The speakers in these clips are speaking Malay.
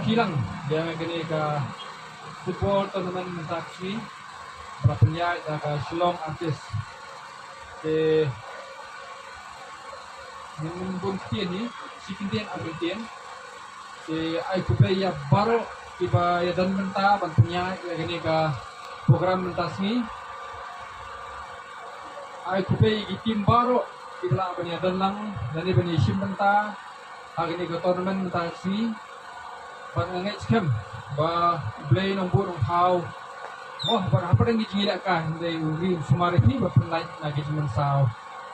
kilang yang gini ke football tournament taksi berapanya ke Shillong artis ke nimbun kitian ni si kintian abitian si ai kuplay ya baru tiba ya dan menta bantunya ya gini ke program mentas ni ai kuplay tim baru tiba abanya dan lang dan ni bani sim menta hari ni ke tournament taksi ban ngai scam ba play nombor hau oh ban apa yang gijila ka hindi uri sumari ni ba penlai na gijiman saw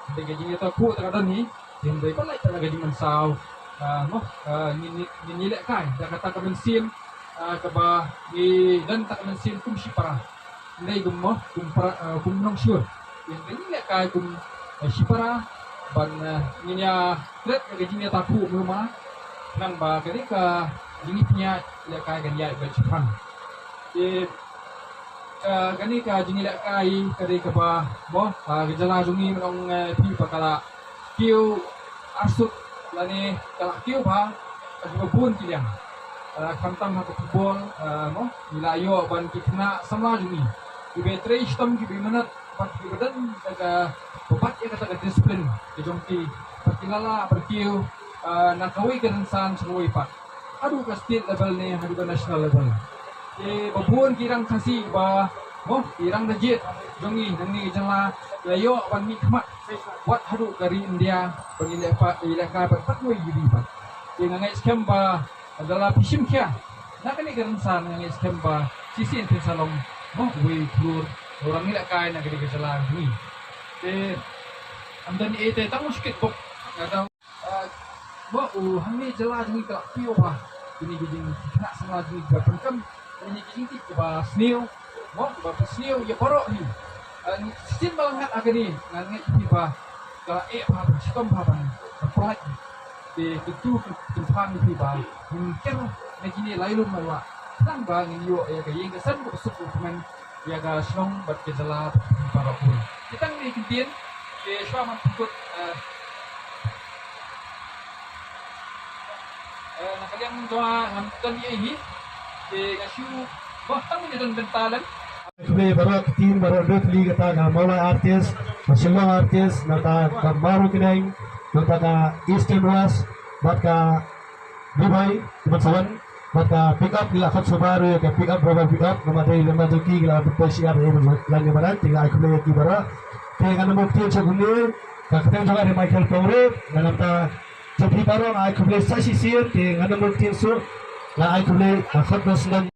hindi gijila ta ku ta ni hindi penlai ta gijiman saw mo nila ka da kata ka mensin ka ba ni dan ta mensin kum si para hindi gummo kum nong sure hindi nila ka kum si para ban niya tret ka gijila ta ku rumah nang ba ketika ini punya lekai kan ya Jepang. Di gani ka jini lekai kari ka ba mo gejala jungi menong pi pakala kiu arsut lani kala kiu ba ka bun kiliang. Kantam ha football mo nilayo ban kikna sama jungi. Di betre istam ki bimanat pat ki badan ka babat ya kata disiplin ke jongki patilala perkiu nakawi kan san suwi pak. Aduh ke state level ni, aduh ke national level. Babuan kirang kasih ba, mo kirang legit. Jongi nangi jala layo ban mi kmat. Wat aduh dari India bagi lepak ilaka berpat moi gidi pak. Ngangai scam ba adalah pisim kia. Nak ni gerensan ngangai scam ba sisi ente salom mo we klur orang ni lekai nak gedi jala ni. Amdan ete tak muskit bok. Ada bo hang ni jala ni kelak pio ba. Ini gijing nak semua ni berpenkam ini gijing ti ba snail mo ba snail ya porok ni sin balangat agak ni nganget ti ba kala pa sikom pa ban polite de itu tuhan ti ba mungkin negini lailun mawa nang ba ngin yo ya kayeng kesan ko suku teman ya ga slong bat ke jala para pun kita ni kintian ke swa man pukut nakaliang doa ngamtan ini di ngasih bahkan ini dan bentalan. Kami baru tim baru dua kali kata gambar artis, Shillong artis, nata gambar kinai, nata Eastern West, nata Dubai, Teman maka pick up gila kat Subaru ya pick up berapa pick up nama dari lemah tuki gila berpesi ada yang lagi barat tinggal aku lihat di barat tinggal nama bukti cakuni kakak juga ada Michael Powell dalam ta jadi baru aku lihat sasi sih tinggal nama bukti sur lah aku lihat akad bersenang